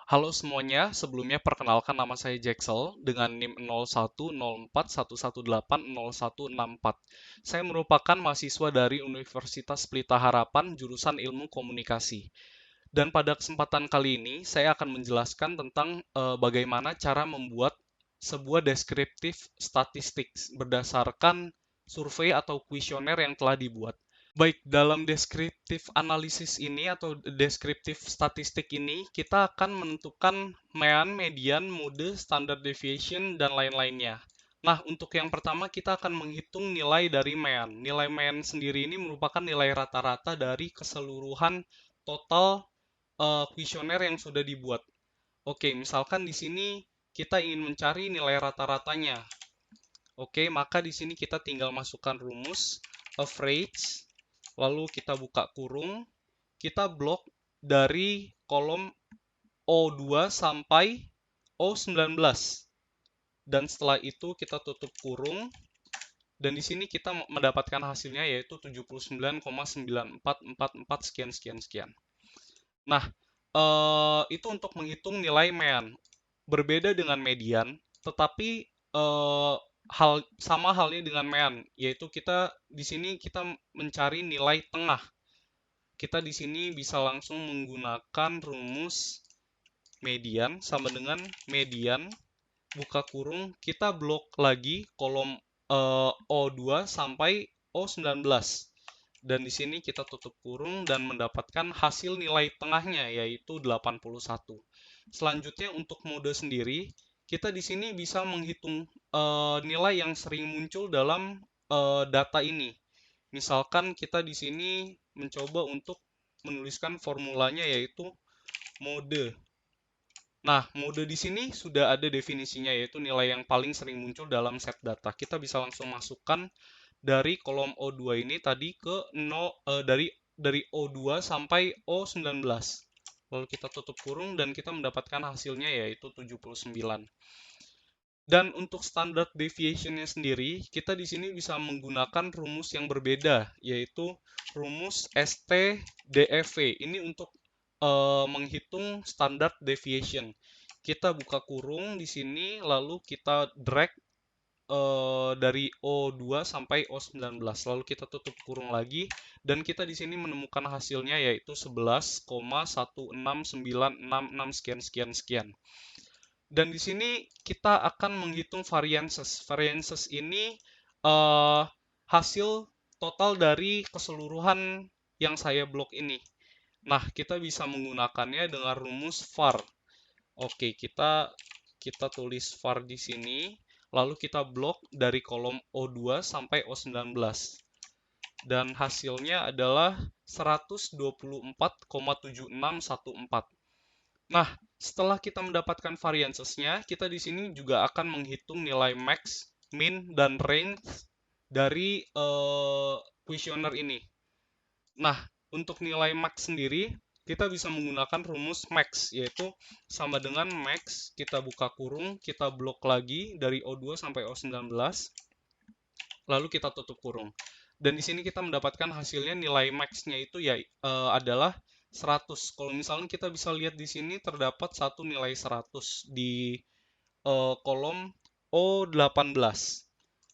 Halo semuanya, sebelumnya perkenalkan nama saya Jacksel dengan NIM 010411800164. Saya merupakan mahasiswa dari Universitas Pelita Harapan jurusan Ilmu Komunikasi. Dan pada kesempatan kali ini saya akan menjelaskan tentang bagaimana cara membuat sebuah deskriptif statistik berdasarkan survei atau kuesioner yang telah dibuat. Baik, dalam deskriptif analisis ini atau deskriptif statistik ini, kita akan menentukan mean, median, mode, standard deviation, dan lain-lainnya. Nah, untuk yang pertama kita akan menghitung nilai dari mean. Nilai mean sendiri ini merupakan nilai rata-rata dari keseluruhan total kuesioner yang sudah dibuat. Oke, misalkan di sini kita ingin mencari nilai rata-ratanya. Oke, maka di sini kita tinggal masukkan rumus average, lalu kita buka kurung, kita blok dari kolom O2 sampai O19. Dan setelah itu kita tutup kurung, dan di sini kita mendapatkan hasilnya yaitu 79,9444 sekian sekian sekian. Nah, itu untuk menghitung nilai mean. Berbeda dengan median, tetapi sama halnya dengan mean, yaitu kita di sini kita mencari nilai tengah. Kita di sini bisa langsung menggunakan rumus median sama dengan median, buka kurung, kita blok lagi kolom O2 sampai O19. Dan di sini kita tutup kurung dan mendapatkan hasil nilai tengahnya yaitu 81. Selanjutnya untuk mode sendiri, kita di sini bisa menghitung nilai yang sering muncul dalam data ini. Misalkan kita di sini mencoba untuk menuliskan formulanya yaitu mode. Nah, mode di sini sudah ada definisinya yaitu nilai yang paling sering muncul dalam set data. Kita bisa langsung masukkan dari kolom O2 ini tadi ke 0 dari O2 sampai O19. Lalu kita tutup kurung dan kita mendapatkan hasilnya yaitu 79. Dan untuk standard deviation-nya sendiri, kita di sini bisa menggunakan rumus yang berbeda, yaitu rumus STDFV. Ini untuk menghitung standard deviation. Kita buka kurung di sini, lalu kita drag dari O2 sampai O19. Lalu kita tutup kurung lagi, dan kita di sini menemukan hasilnya yaitu 11,169666 sekian sekian sekian. Dan di sini kita akan menghitung variances. Variances ini hasil total dari keseluruhan yang saya blok ini. Nah, kita bisa menggunakannya dengan rumus var. Oke, kita tulis var di sini, lalu kita blok dari kolom O2 sampai O19. Dan hasilnya adalah 124,7614. Nah, setelah kita mendapatkan variansesnya, kita di sini juga akan menghitung nilai max, min, dan range dari kuesioner ini. Nah, untuk nilai max sendiri, kita bisa menggunakan rumus max, yaitu sama dengan max, kita buka kurung, kita blok lagi dari O2 sampai O19, lalu kita tutup kurung. Dan di sini kita mendapatkan hasilnya nilai max-nya itu ya adalah 100. Kalau misalnya kita bisa lihat di sini terdapat satu nilai 100 di kolom O18.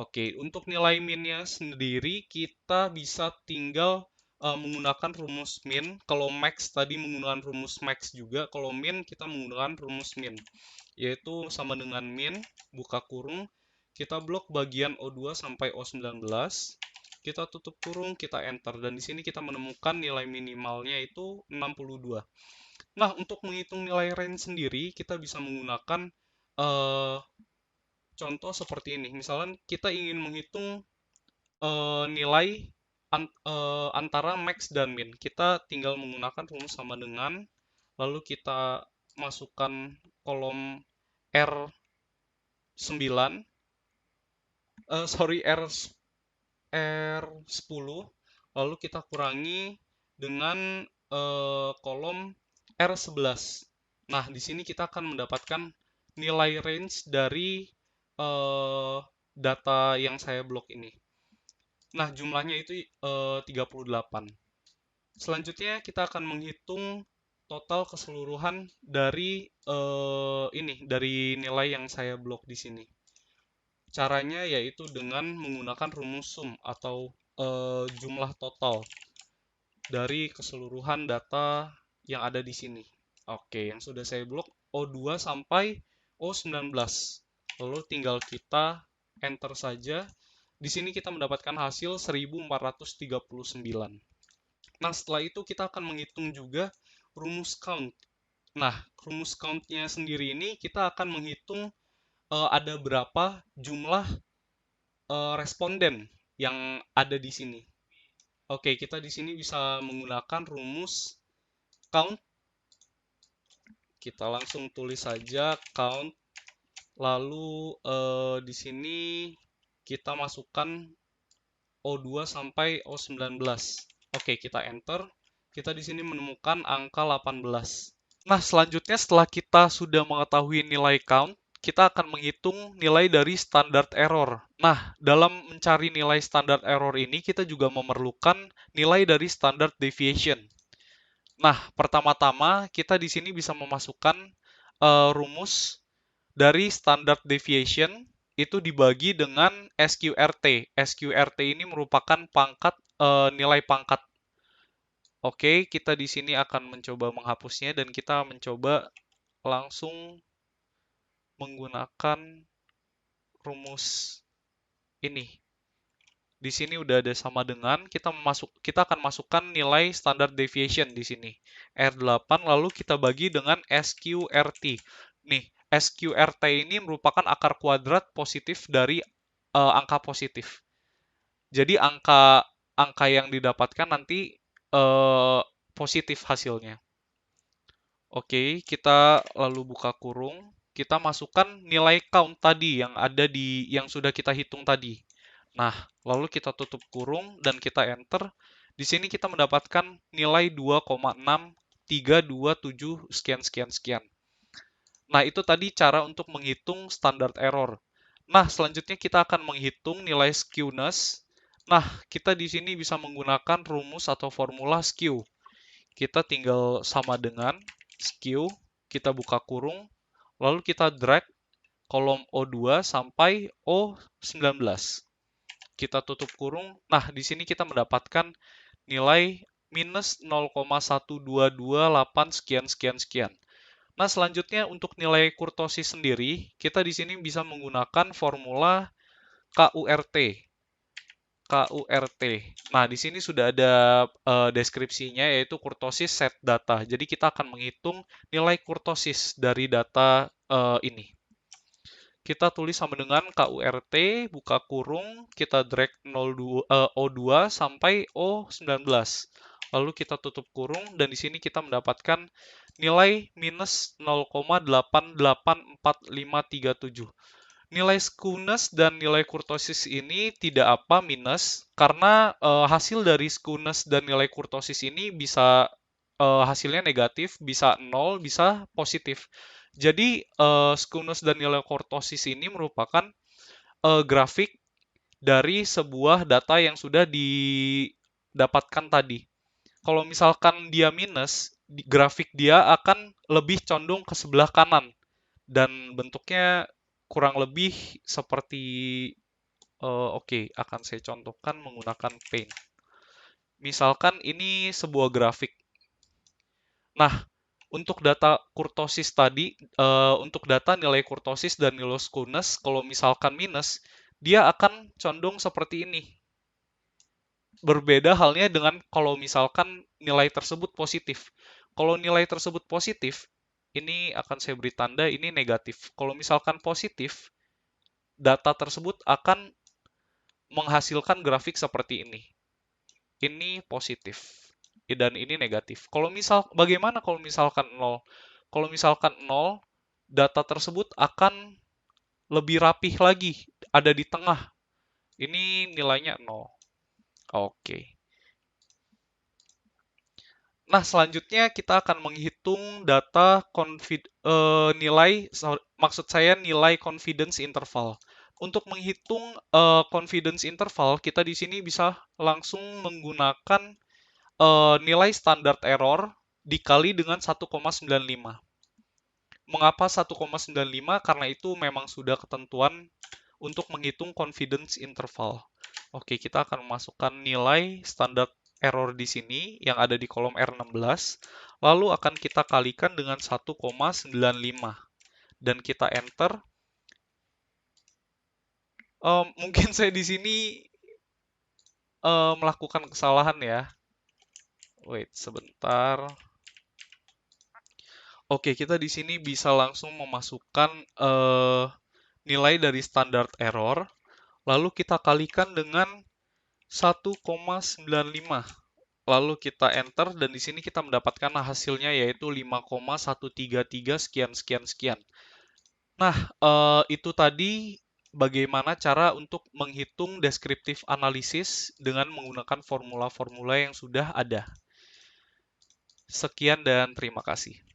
Oke, untuk nilai min-nya sendiri kita bisa tinggal menggunakan rumus min. Kalau max tadi menggunakan rumus max juga, kalau min kita menggunakan rumus min. Yaitu sama dengan min, buka kurung, kita blok bagian O2 sampai O19, kita tutup kurung, kita enter. Dan di sini kita menemukan nilai minimalnya itu 62. Nah, untuk menghitung nilai range sendiri, kita bisa menggunakan contoh seperti ini. Misalnya kita ingin menghitung nilai antara max dan min. Kita tinggal menggunakan rumus sama dengan, lalu kita masukkan kolom R9, R10, lalu kita kurangi dengan kolom R11. Nah, di sini kita akan mendapatkan nilai range dari data yang saya blok ini. Nah, jumlahnya itu 38. Selanjutnya kita akan menghitung total keseluruhan dari dari nilai yang saya blok di sini. Caranya yaitu dengan menggunakan rumus sum atau jumlah total dari keseluruhan data yang ada di sini. Oke, yang sudah saya blok O2 sampai O19. Lalu tinggal kita enter saja. Di sini kita mendapatkan hasil 1439. Nah, setelah itu kita akan menghitung juga rumus count. Nah, rumus count-nya sendiri ini kita akan menghitung ada berapa jumlah responden yang ada di sini. Oke, kita di sini bisa menggunakan rumus count. Kita langsung tulis saja count. Lalu di sini kita masukkan O2 sampai O19. Oke, kita enter. Kita di sini menemukan angka 18. Nah, selanjutnya setelah kita sudah mengetahui nilai count, kita akan menghitung nilai dari standard error. Nah, dalam mencari nilai standard error ini, kita juga memerlukan nilai dari standard deviation. Nah, pertama-tama kita di sini bisa memasukkan rumus dari standard deviation itu dibagi dengan SQRT. SQRT ini merupakan nilai pangkat. Oke, kita di sini akan mencoba menghapusnya dan kita mencoba langsung menggunakan rumus ini. Di sini udah ada sama dengan kita akan masukkan nilai standard deviation di sini. R8 lalu kita bagi dengan SQRT. Nih, SQRT ini merupakan akar kuadrat positif dari angka positif. Jadi angka yang didapatkan nanti positif hasilnya. Oke, kita lalu buka kurung. Kita masukkan nilai count tadi yang sudah kita hitung tadi. Nah, lalu kita tutup kurung dan kita enter. Di sini kita mendapatkan nilai 2,6327 sekian sekian sekian. Nah, itu tadi cara untuk menghitung standard error. Nah, selanjutnya kita akan menghitung nilai skewness. Nah, kita di sini bisa menggunakan rumus atau formula skew. Kita tinggal sama dengan skew, kita buka kurung, lalu kita drag kolom O2 sampai O19. Kita tutup kurung. Nah, di sini kita mendapatkan nilai minus 0,1228 sekian sekian sekian. Nah, selanjutnya untuk nilai kurtosis sendiri, kita di sini bisa menggunakan formula KURT. KURT. Nah, di sini sudah ada deskripsinya yaitu kurtosis set data. Jadi kita akan menghitung nilai kurtosis dari data ini. Kita tulis sama dengan KURT, buka kurung, kita drag O2 sampai O19. Lalu kita tutup kurung dan di sini kita mendapatkan nilai minus 0,884537. Nilai skewness dan nilai kurtosis ini tidak apa minus karena hasil dari skewness dan nilai kurtosis ini bisa hasilnya negatif, bisa 0, bisa positif. Jadi skewness dan nilai kurtosis ini merupakan grafik dari sebuah data yang sudah didapatkan tadi. Kalau misalkan dia minus, grafik dia akan lebih condong ke sebelah kanan dan bentuknya kurang lebih seperti oke, akan saya contohkan menggunakan Paint. Misalkan ini sebuah grafik. Nah, untuk data kurtosis tadi, untuk data nilai kurtosis dan nilai skewness, kalau misalkan minus, dia akan condong seperti ini. Berbeda halnya dengan kalau misalkan nilai tersebut positif. Kalau nilai tersebut positif, ini akan saya beri tanda, ini negatif. Kalau misalkan positif, data tersebut akan menghasilkan grafik seperti ini. Ini positif dan ini negatif. Bagaimana kalau misalkan 0? Kalau misalkan 0, data tersebut akan lebih rapih lagi, ada di tengah. Ini nilainya 0. Oke. Nah, selanjutnya kita akan menghitung nilai confidence interval. Untuk menghitung confidence interval, kita di sini bisa langsung menggunakan nilai standard error dikali dengan 1,95. Mengapa 1,95? Karena itu memang sudah ketentuan untuk menghitung confidence interval. Oke, kita akan memasukkan nilai standar error di sini yang ada di kolom R16, lalu akan kita kalikan dengan 1,95 dan kita enter. Mungkin saya di sini melakukan kesalahan ya. Wait, sebentar. Oke, kita di sini bisa langsung memasukkan nilai dari standar error, lalu kita kalikan dengan 1,95. Lalu kita enter dan di sini kita mendapatkan hasilnya yaitu 5,133 sekian sekian sekian. Nah, itu tadi bagaimana cara untuk menghitung descriptive analysis dengan menggunakan formula-formula yang sudah ada. Sekian dan terima kasih.